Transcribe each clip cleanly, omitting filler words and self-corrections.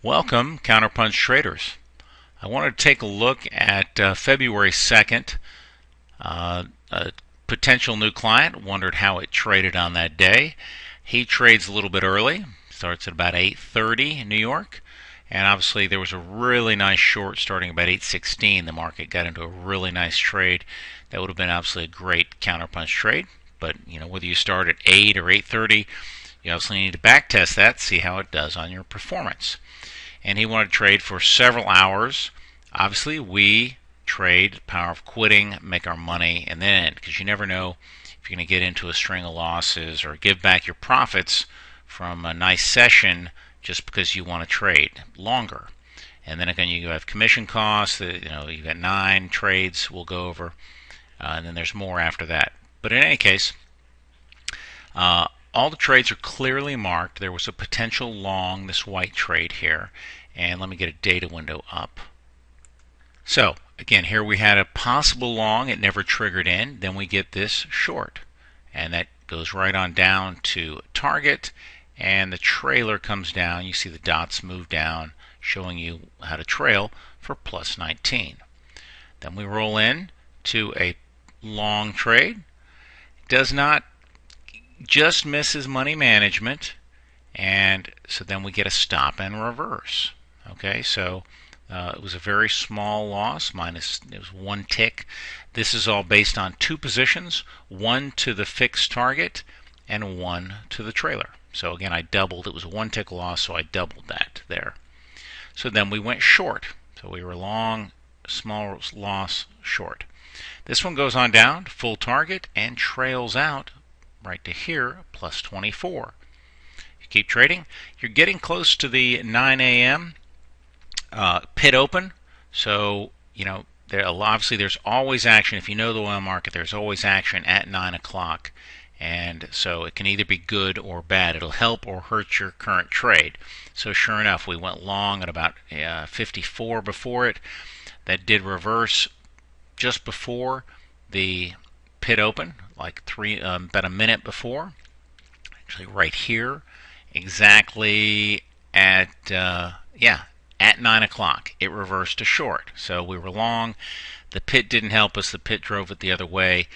Welcome, Counterpunch traders. I wanted to take a look at February 2nd. A potential new client wondered how it traded on that day. He trades a little bit early, starts at about 8:30 in New York, and obviously there was a really nice short starting about 8:16. The market got into a really nice trade. That would have been obviously a great counterpunch trade, but whether you start at 8 or 8:30, you obviously need to back test that, see how it does on your performance. And he wanted to trade for several hours. Obviously, we trade power of quitting, make our money, and then because you never know if you're going to get into a string of losses or give back your profits from a nice session just because you want to trade longer. And then again, you have commission costs. You got 9 trades we'll go over, and then there's more after that. But in any case, all the trades are clearly marked. There was a potential long, this white trade here. And let me get a data window up. So, again, here we had a possible long. It never triggered in. Then we get this short. And that goes right on down to target. And the trailer comes down. You see the dots move down, showing you how to trail for plus 19. Then we roll in to a long trade. It does not just misses money management, and so then we get a stop and reverse. Okay, so it was a very small loss, it was 1 tick. This is all based on 2 positions, 1 to the fixed target and 1 to the trailer. So again, I doubled. It was a 1 tick loss, so I doubled that there. So then we went short. So we were long, small loss, short. This one goes on down to full target and trails out right to here, plus 24. You keep trading. You're getting close to the 9 a.m. Pit open. So, obviously there's always action. If you know the oil market, there's always action at 9 o'clock. And so it can either be good or bad. It'll help or hurt your current trade. So sure enough, we went long at about 54 before it. That did reverse just before the pit open, like about a minute before, actually right here, exactly at 9 o'clock. It reversed to short. So we were long. The pit didn't help us. The pit drove it the other way.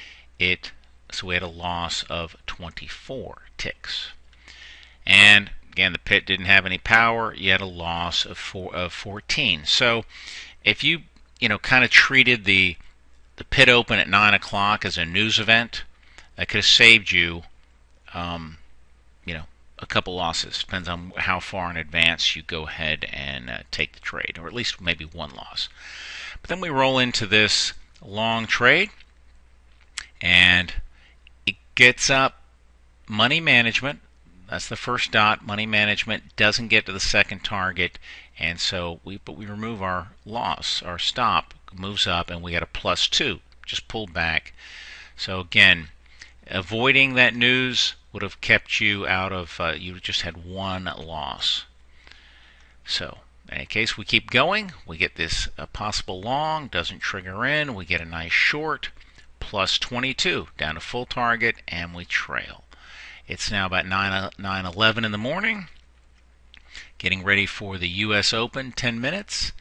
So we had a loss of 24 ticks. And again, the pit didn't have any power. You had a loss of 14. So if you kind of treated the pit open at 9 o'clock as a news event, that could have saved you, a couple losses. Depends on how far in advance you go ahead and take the trade, or at least maybe 1 loss. But then we roll into this long trade, and it gets up money management. That's the first dot. Money management doesn't get to the second target, and so we remove our loss. Our stop moves up, and we got a plus 2. Just pulled back. So again, avoiding that news would have kept you out of, you just had 1 loss. So in any case, we keep going. We get this possible long, doesn't trigger in. We get a nice short, plus 22, down to full target, and we trail. It's now about 9:11 in the morning, getting ready for the U.S. Open, 10 minutes.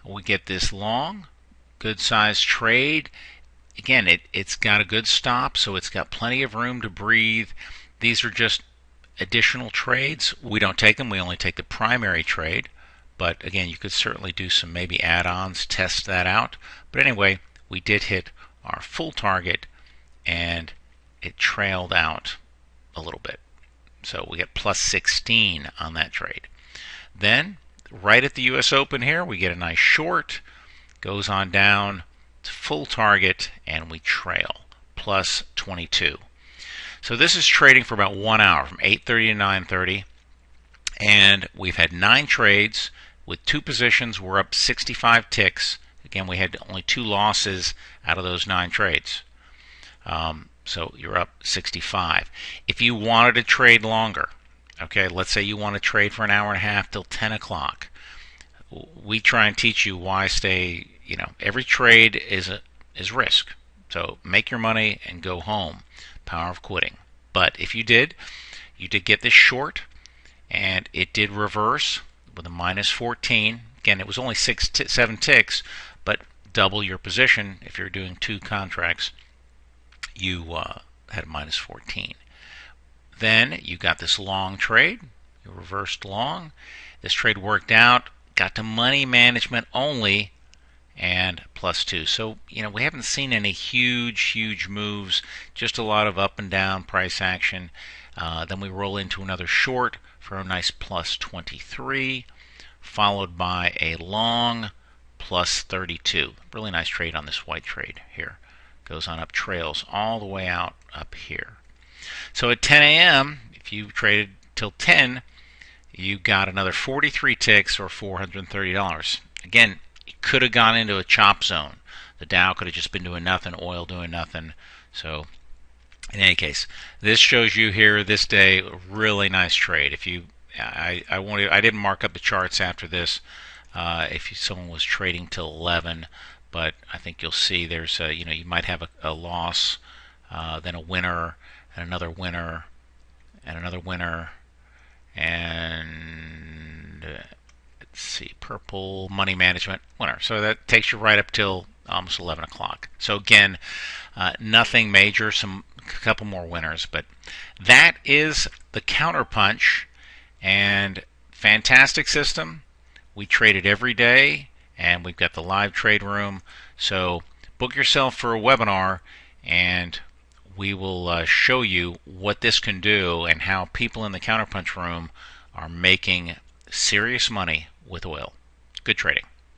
We get this long, good sized trade. Again, it's got a good stop, so it's got plenty of room to breathe. These are just additional trades. We don't take them. We only take the primary trade. But again, you could certainly do some maybe add-ons, test that out. But anyway, we did hit our full target, and it trailed out a little bit. So we get plus 16 on that trade. Then, right at the U.S. Open here, we get a nice short, goes on down to full target, and we trail, plus 22. So this is trading for about 1 hour, from 8:30 to 9:30, and we've had 9 trades with 2 positions. We're up 65 ticks. Again, we had only 2 losses out of those 9 trades. So you're up 65. If you wanted to trade longer, okay, let's say you want to trade for an hour and a half till 10 o'clock, we try and teach you why stay, every trade is risk. So make your money and go home. Power of quitting. But if you did get this short, and it did reverse. with a minus 14. Again, it was only 7 ticks, but double your position. If you're doing 2 contracts, you had a minus 14. Then you got this long trade. You reversed long. This trade worked out. Got to money management only and +2. So, we haven't seen any huge moves, just a lot of up and down price action. Then we roll into another short for a nice +23, followed by a long +32. Really nice trade on this white trade here. Goes on up, trails all the way out up here. So at 10 a.m., if you traded till 10, you got another 43 ticks or $430. Again, it could have gone into a chop zone. The Dow could have just been doing nothing, oil doing nothing. So in any case, this shows you here this day a really nice trade. If you, I didn't mark up the charts after this. If someone was trading till 11, but I think you'll see there's you might have a loss, then a winner, and another winner, and another winner, and let's see, purple money management winner. So that takes you right up till almost 11 o'clock. So again, nothing major, a couple more winners, but that is the counterpunch, and fantastic system. We trade it every day, and we've got the live trade room. So book yourself for a webinar, and we will show you what this can do and how people in the counterpunch room are making serious money with oil. Good trading.